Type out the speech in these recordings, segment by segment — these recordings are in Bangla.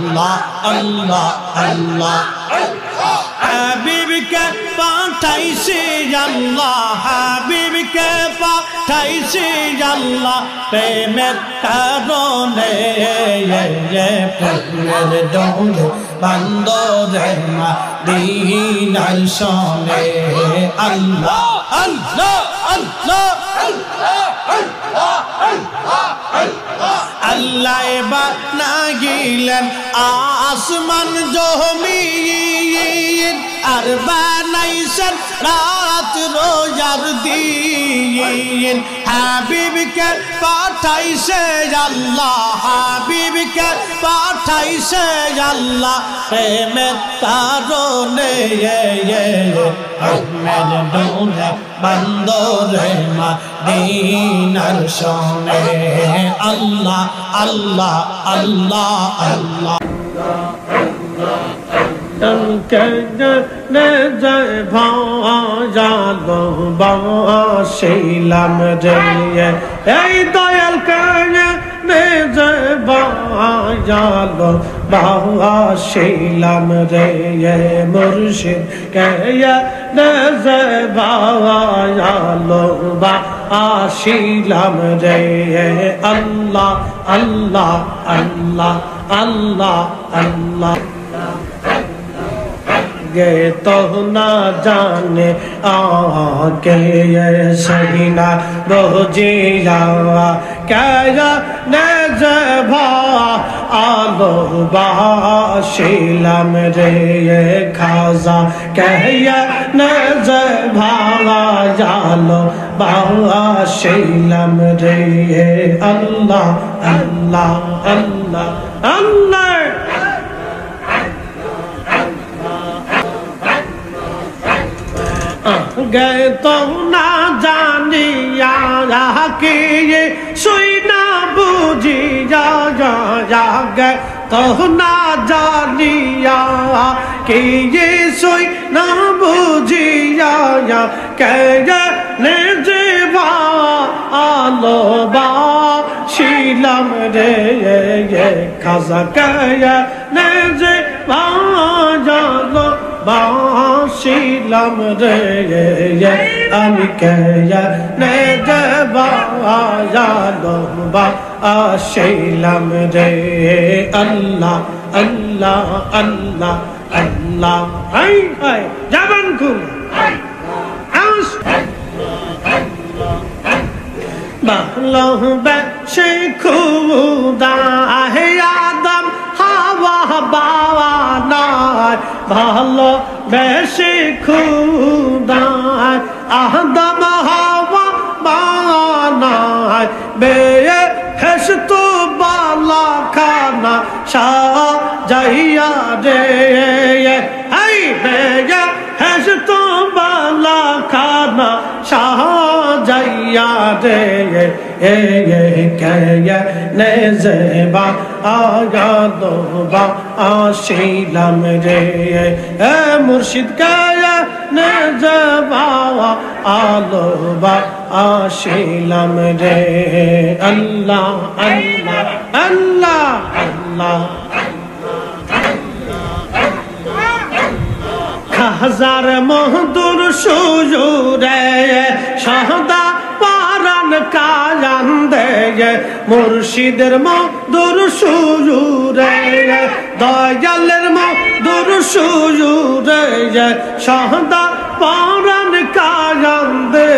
আল্লাহ আল্লাহ হাবিবকে পাঠাইছে আল্লাহ হাবিবকে পাঠাইছে আল্লাহ প্রেমের কারণে প্রেমের দৌড়ে বান্দরের মদিনার শোনে আল্লাহ আল্লাহ আল্লাহ আল্লাহ বানাইলেন আসমান জমিন আর বানাইছেন রাত রোজার দিন হাবিবকে পাঠাইছে আল্লাহ হাবিবকে পাঠাইছে আল্লাহ প্রেমের কারণে প্রেমের দৌড়ে বান্দরে মদিনার শোনে আল্লাহ আল্লাহ আল্লাহ আল্লাহ ভাইলাম রে এই দয়াল জালো বাহাশিলাম রে মুর্শিদ কে বাহালো বাহাশিলাম রে আল্লাহ আল্লাহ আল্লাহ আল্লাহ আল্লাহ गे तो ना जाने आके सही ना रोजिया क्या नजभा आलो बाशिलम रे खाजा क्या नजभा जालो बाशिलम रे अल्लाह अल्लाह अल्लाह अल्लाह गए तो ना जानिया कि ये सुई ना बूझिया जा गए तो ना जानिया कि ये सुई ना बूझिया कहने जीवा आलो बा शीलम रे ये खासा कहने जीवा जालो बाशिलम रे আমি কেয়া নে যালো বাশিলাম রে আল্লাহ আল্লাহ আল্লাহ আল্লাহ হাই হাই জবান খুব ভালোবেসে খুদা হে আদম হাওয়া বাবা নাই ভালোবেসে খুদা আদম হাওয়া বানায় বেয়ে হেসত বালা খানা সাজাইয়া রে হাই বেয়ে হেসত বালা খানা সাজাইয়া রে নে জেবা আগালো বাশিলাম রে মুর্শিদ কায়া নে জেবা আলো বাশিলাম রে আল্লাহ আল্লাহ আল্লাহ আল্লাহ হাজার মহদুর সুজুরে সদা পারান কায়ান্দে মুর্শিদের মধুর সুজুরে দয়ালের মধুর সুজুরে সদা পারান কায়ান্দে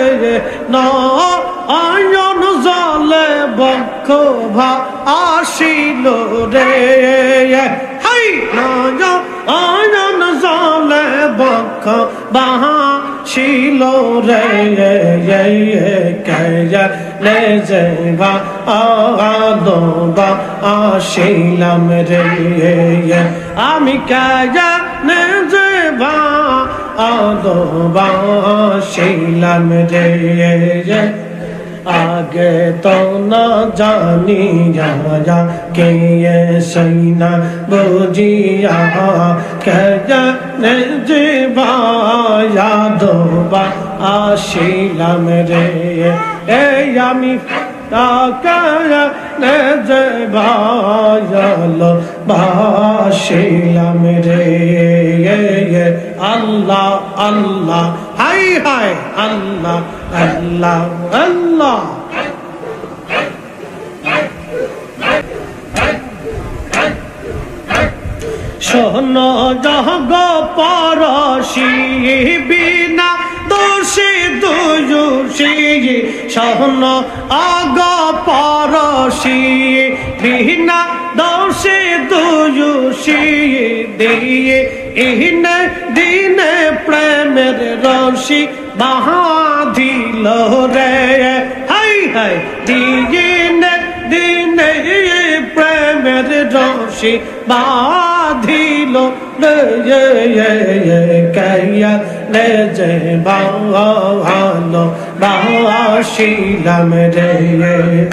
নয়ন জলে বক্ষ ভা আসিল রে হাই নয়ন জলে বক্ষ বাহা ছিল রে কয়া লে যেবা আলো বাশিলাম রে আমি কয়া নে যেবা আলো বাশিলাম রে आगे तो न जानिया के ये सैना बुझिया कहने जीवा यादो बाशिलाम रे यामी कहने जीवा यालो बा আসিলাম রে আল্লাহ আল্লাহ হাই হাই আল্লাহ আল্লাহ আল্লাহ শোনো জগ পরশি বিনা দোষী দুষী শোনো অগ পরশি বিনা দোষী দুষী দিয়ে ইহনে দিনে প্রেমের রশি বাঁধিল রে হাই হাই দিনে দিনে প্রেমের রশি বাঁধিল কাইয়া লে যে ভালো বাসিলাম রে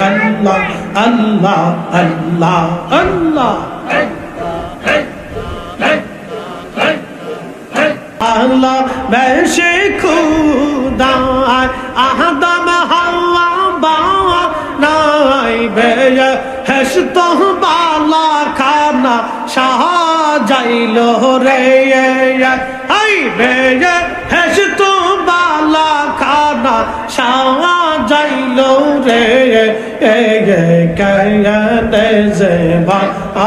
আল্লাহ আল্লাহ আল্লাহ আল্লাহ আল্লাহ বেশে খুদা আদম হাওয়া বাবা নাই বেয়া হেসত বালা খানা সাজাইল রে হাই বেয়া হেসত বালা খানা সাজাইল রে কায়ানে যে বা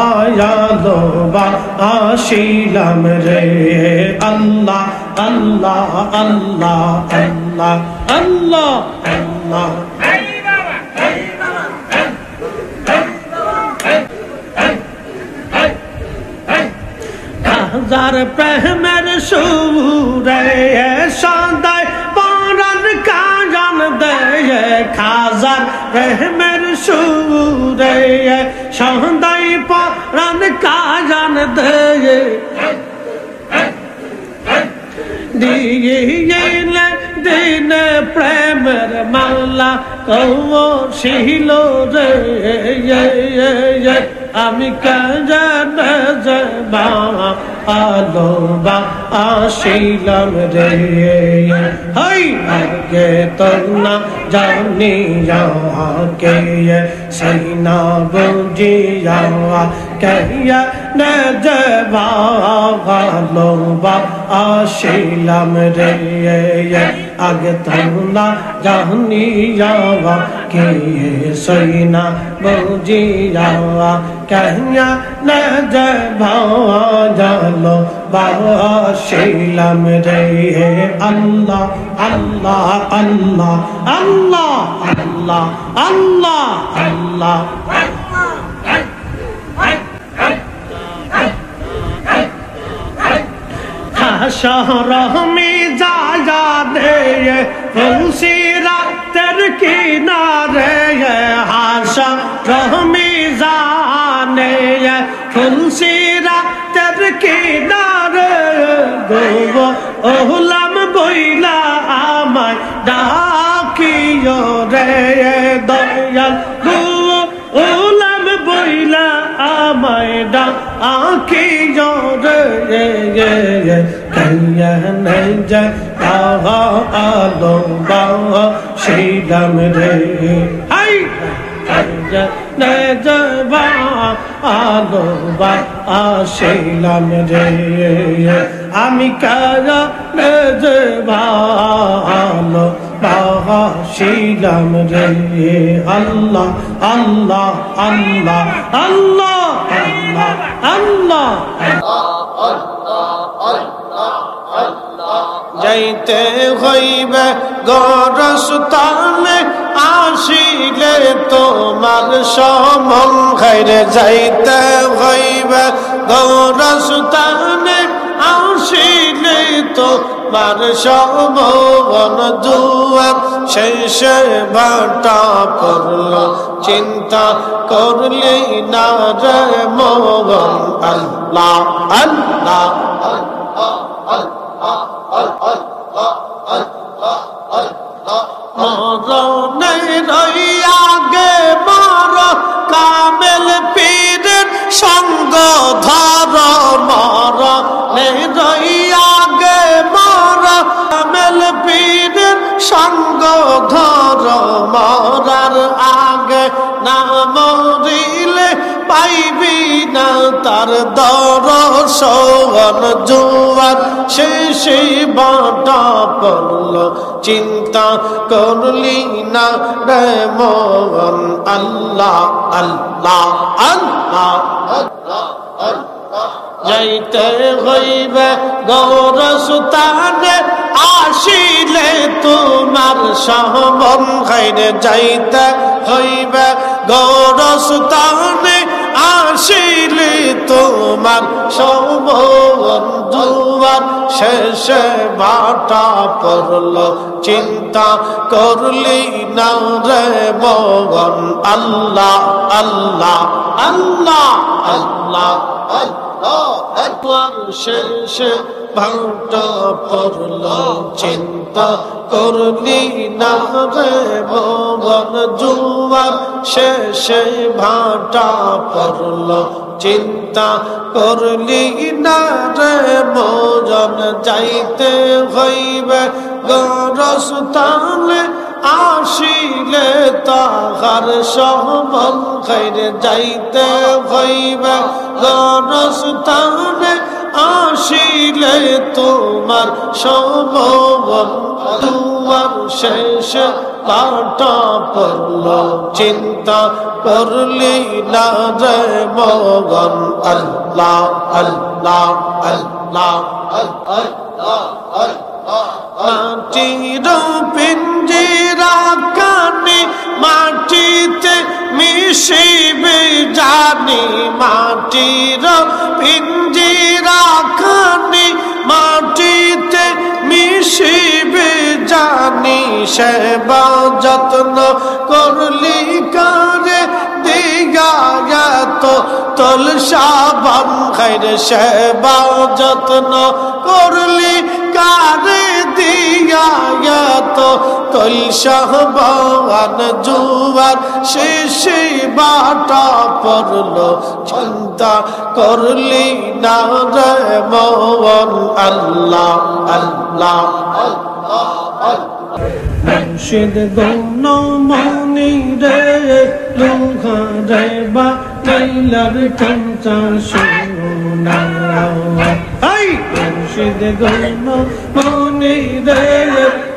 আয়ালো বা আসিলাম রে আল্লাহ আল্লাহ আল্লাহ আল্লাহ আল্লাহ আল্লাহ হাজার প্রেমের সুরে সদায় পরাণ কাজান দেয় হাজার প্রেমের সুরে সদায় পরাণ কাজান দেয় দিয়ে দিন প্রেমের মাল্লা কৌশিল রে আমি কাজান যাবা আলো বা আসিলাম রে হাই আগে তো না জানি কে সৈনা বুঝি যাওয়া কহিয়া না যাবা ভালো বা আসিলাম রে আগে তো না জানি যাওয়া কে সৈনা বুঝি যাওয়া কহিয়া না যাবা জালো বাসিলাম রে আল্লাহ আল্লাহ আল্লাহ আল্লাহ আল্লাহ আল্লাহ আল্লাহ শহরমি যা দে ফুলসিরা তের কিনারে হাসা রহমি জানে ফুলসিরা তের কিনারে গো ওহলাম বইলা আমায় ডাকিও রে দয়াল গো ওহলাম বইলা আমায় ডাকিও রে কাইয়া নাই যা আলো বাবা শিলাম রে হাই কাইয়া নাই যাবা আলো বা আসিলাম রে আমি কাইয়া নাই যাবা আলো বাবা শিলাম রে আল্লাহ আল্লাহ আল্লাহ আল্লাহ আল্লাহ যাইতে হইবে গরস্থানে আসিলে তোমার সমঙ্ঘরে যাইতে হইবে গরস্থানে আসিলে তোমার সমগণ দুয়ার শেষে ভাটা পড়ল চিন্তা করলি না রে মগন আল্লাহ আল্লাহ মরণে রইয়াগে মর কামেল পীরের সঙ্গ ধর মরণে রইয়াগে মর কামেল পীরের সঙ্গ ধর মরার আগে না মরিলে পাইবি না তার দর্শন জুয়ার শেষে বাটা পড়ল চিন্তা করলি না রে মন আল্লাহ আল্লাহ আল্লাহ যাইতে হইবে গৌরস্থানে আসিলে তোমার সমন খাইরে যাইতে হইবে গৌরস্থানে আসিলে তোমার সমন জুয়ার শেষে বাটা পড়ল চিন্তা করলি না রে মন আল্লাহ আল্লাহ আল্লাহ আল্লাহ একবার শেষে ভাটা পড়ল চিন্তা করলি না রে মন জুয়ার শেষে ভাটা পড়ল চিন্তা করলি না রে মন যাইতে হইবে গৌরস্থানে আসিলে তাহার সমন খাইরে যাইতে হইবে গৌরস্থানে আসিলে তোমার সমন তোমার শেষে বাটা পড়ল চিন্তা করলি না রে মগন আল্লাহ আল্লাহ আল্লাহ মাটির পিঞ্জিরা কানে মাটিতে মিশিবে জানি মাটির পিঞ্জিরা কানে মাটিতে মিশিবে জানি সেবা যত্ন করলি কারে দিগা তো তুলসা বাম খাইরে সেবা যত্ন করলি কারে দিয়া তো তুলসা বান জুয়ার শেষে বাটা পড়ল চিন্তা করলি না রে মন আল্লাহ আল্লাহ মুর্শিদ গৌন মনি রে লোহা রে বা লাইলার কাঞ্চা সোনা মুর্শিদ গৌন মনি রে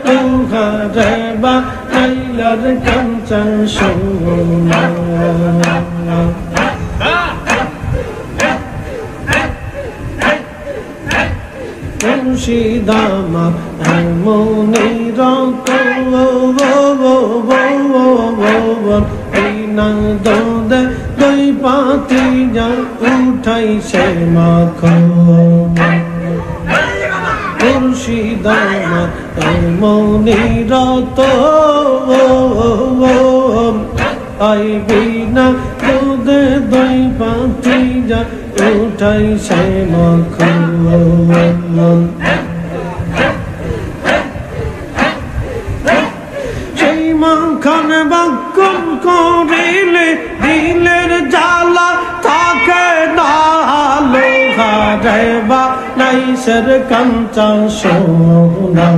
লোহা রে বা লাইলার কাঞ্চা সোনা মুর্শিদ আমার মনির না দে দই পাতি যা উঠাই সে মাখন মুর্শিদ আমার মনির আইবি না দে দই পাতি যা উঠাই সে মাখন সেই মাখন বাক্যন করিলে দিলের জ্বালা থাকে না লোহা রে বা নাইসের কাঞ্চা সোনা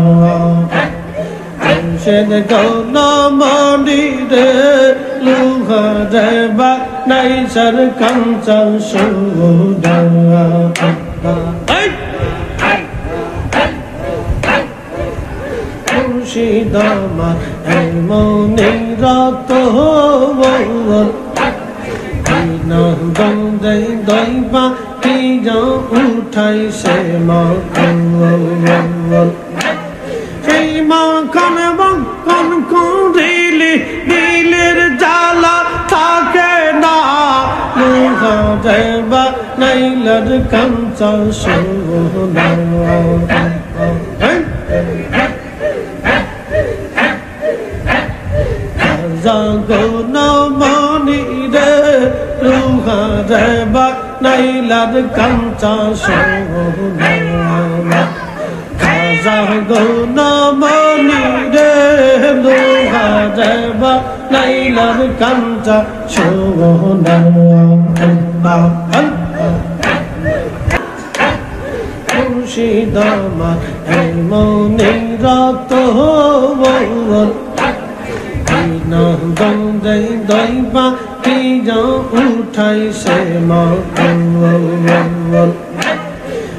মুর্শিদ গৌন মনি রে লোহা রে বা নাইসের কাঞ্চা সোনা মুর্শিদ আমার মনির না দে দইবা কি যা উঠাই সে মাখন সেই মাখন বাক্যন করিলে দিলের জ্বালা থাকে না লোহা রে বা নাইলার কাঞ্চা সোনা গৌন মনি রে লোহা রে বা নাইলার কাঞ্চা সোনা খাজা গৌন মনি রে লোহা রে বা নাইলার কাঞ্চা সোনা মুর্শিদ আমার মনির না দইবা কি যা উঠ উঠাইছে মাখন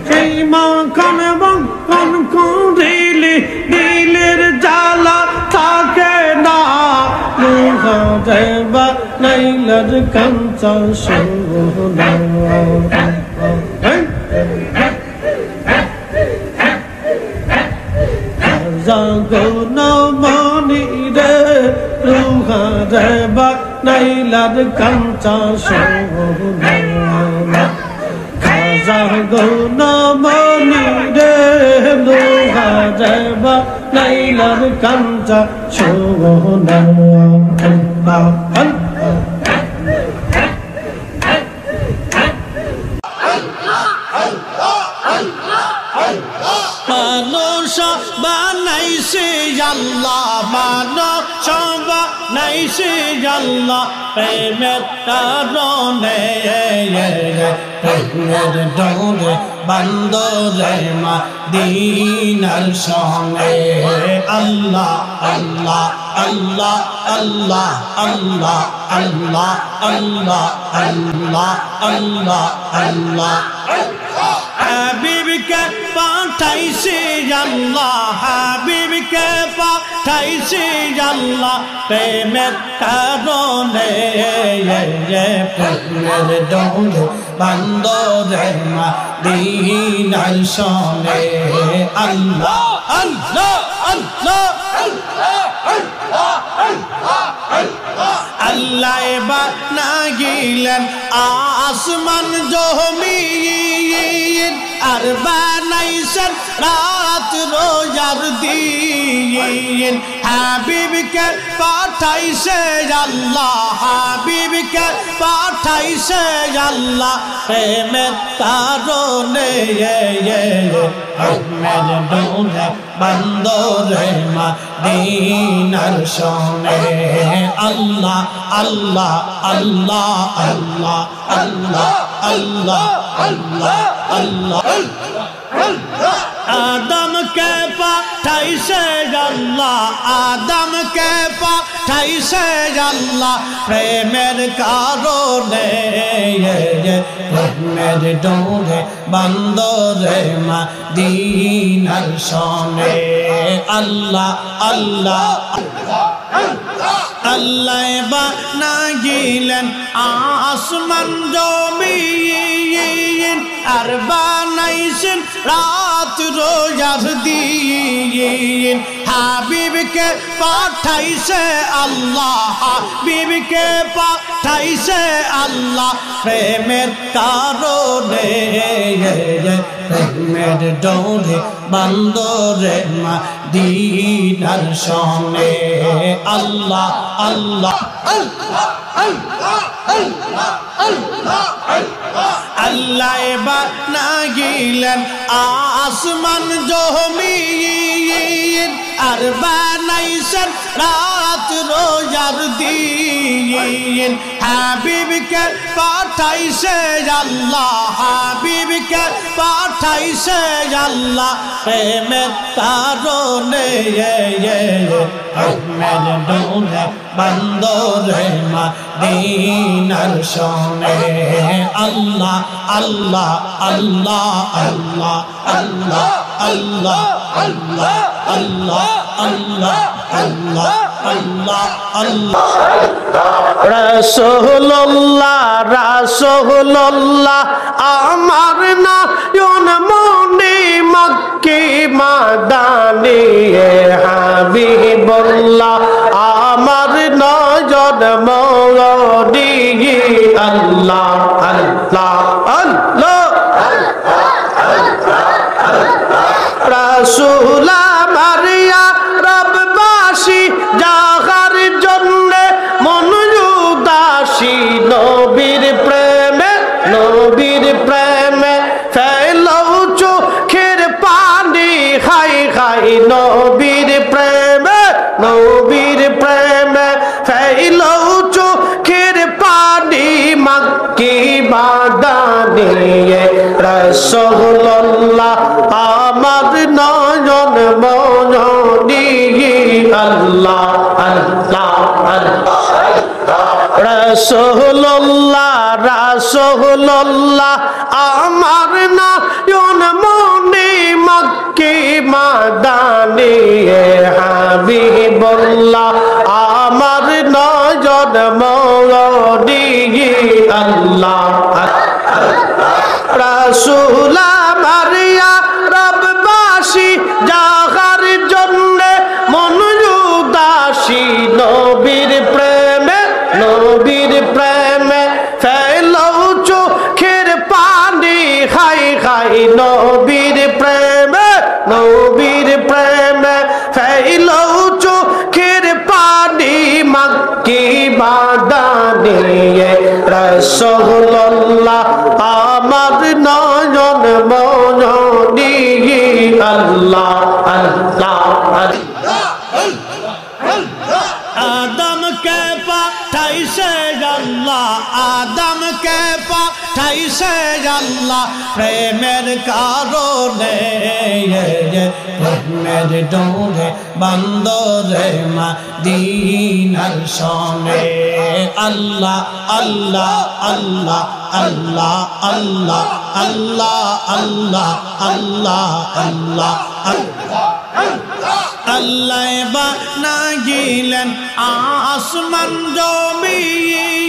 সেই মাখন বক্ষণ করিলে দিলের জ্বালা থাকে না লোহারে বানাইলার কাঞ্চা সোনা জাগন মনি রে লোহারে বানাইলার কাঞ্চা সোনা জাগন মনি রে লোহারে বানাইলার কাঞ্চা সোনা মানুষ বানাইছে আল্লাহ মানুষ বানাইছে আল্লাহ প্রেমের কারণে প্রেমের ডোরে বান্দরে মদিনার সঙ্গে আল্লাহ আল্লাহ আল্লাহ আল্লাহ আল্লাহ আল্লাহ আল্লাহ আল্লাহ আল্লাহ আল্লাহ হাবিবকে পাঠাইছে আল্লাহ হাবিবকে পাঠাইছে আল্লাহ প্রেমের কারণে প্রেমের ডোরে বান্দরে মদিনার সঙ্গে আল্লাহ আল্লাহ আল্লাহ আল্লাহ বানাইলেন আসমান জমিন আর বানাইছেন রাত রোজার দিন হাবিবকে পাঠাইছে আল্লাহ হাবিবকে পাঠাইছে আল্লাহ প্রেমের কারণে প্রেমের ডোরে বান্দরে মদিনার সঙ্গে আল্লাহ আল্লাহ আল্লাহ আল্লাহ আল্লাহ আল্লাহ আল্লাহ আল্লাহ আদমকে পাঠাইছে আল্লাহ আদমকে পাঠাইছে আল্লাহ প্রেমের কারণে প্রেমের ডোরে বান্দরে মদিনার সঙ্গে আল্লাহ আল্লাহ আল্লাহ বানাইলেন আসমান জমিন আর বানাইছেন রাত রোজার দিন হাবিবকে পাঠাইছে আল্লাহ হাবিবকে পাঠাইছে আল্লাহ প্রেমের কারণে প্রেমের ডোরে বান্দরে মদিনার সঙ্গে আল্লাহ আল্লাহ আল্লাহ বানাইলেন আসমান জমিন আর বানাইছেন রাত রোজার দিন হাবিবকে পাঠাইছে আল্লাহ হাবিবকে পাঠাইছে আল্লাহ প্রেমের কারণে প্রেমের ডোরে বান্দরে মদিনার সঙ্গে আল্লাহ আল্লাহ আল্লাহ আল্লাহ আল্লাহ আল্লাহ আল্লাহ আল্লাহ আল্লাহ আল্লাহ আল্লাহ আল্লাহ রাসূলুল্লাহ রাসূলুল্লাহ আমার নয়ন মনি মক্কি মাদানি হাবিবুল্লাহ আমার নয়ন মনি আল্লাহ আল্লাহ আল্লাহ রাসূল মারিয়া রববাসী যাহার জন্য মন উদাসী নবীর প্রেমে ফেলো চোখের পানি খাই খাই নবীর প্রেমে ফেলো চোখের পানি মক্কি মাদানি রাসূলুল্লাহ আমার নয়ন মজনি আল্লাহ আল্লাহ আল্লাহ রাসূলুল্লাহ রাসূলুল্লাহ আমার নয়ন মনি মক্কি মাদানি হাবিবুল্লাহ আমার নয়ন মনি আল্লাহ রাসূল আমার ইয়া রব্বাসী যাহার জন্য মন উদাসী নবীর প্রেমে ফেলো চোখের পানি খাই খাই নবীর প্রেমে ফেলো চোখের পানি মক্কি মাদানি রাসূলুল্লাহ আমার নয়ন মনি আল্লাহ আল্লাহ आदम के पाठाई से अल्लाह आदम के पाठाई से अल्लाह प्रेमेर कारणे प्रेमेर डोरे बंदरे मदीनार सने अल्लाह अल्लाह अल्लाह अल्लाह अल्लाह अल्लाह अल्लाह अल्लाह अल्लाह अल्लाह बना गिलन आसमान जमीन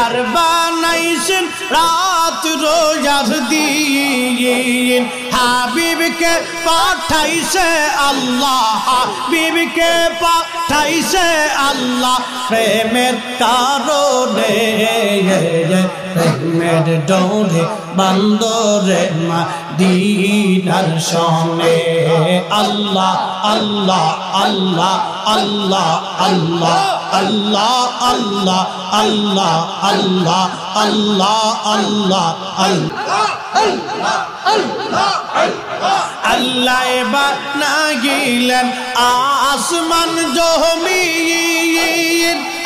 আর বানাইছেন রাত রোজার দিন হাবিবকে পাঠাইছে আল্লাহ হাবিবকে পাঠাইছে আল্লাহ প্রেমের কারণে প্রেমের ডোরে বন্দরে মদিনার সনে আল্লাহ আল্লাহ আল্লাহ আল্লাহ আল্লাহ আল্লাহ আল্লাহ আল্লাহ আল্লাহ আল্লাহ আল্লাহ আল্লাহ আল্লাহ বানা গিলেন আসমান জমিন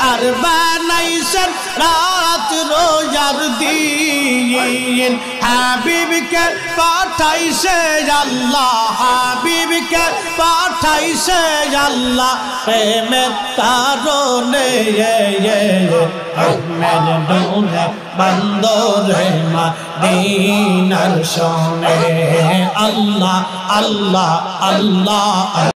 আর বানাইছেন রাত রোজার দিন হাবিবকে পাঠাইছে আল্লাহ হাবিবকে পাঠাইছে আল্লাহ প্রেমের কারণে প্রেমের ডোরে বন্দরে মদিনার সনে আল্লাহ আল্লাহ আল্লাহ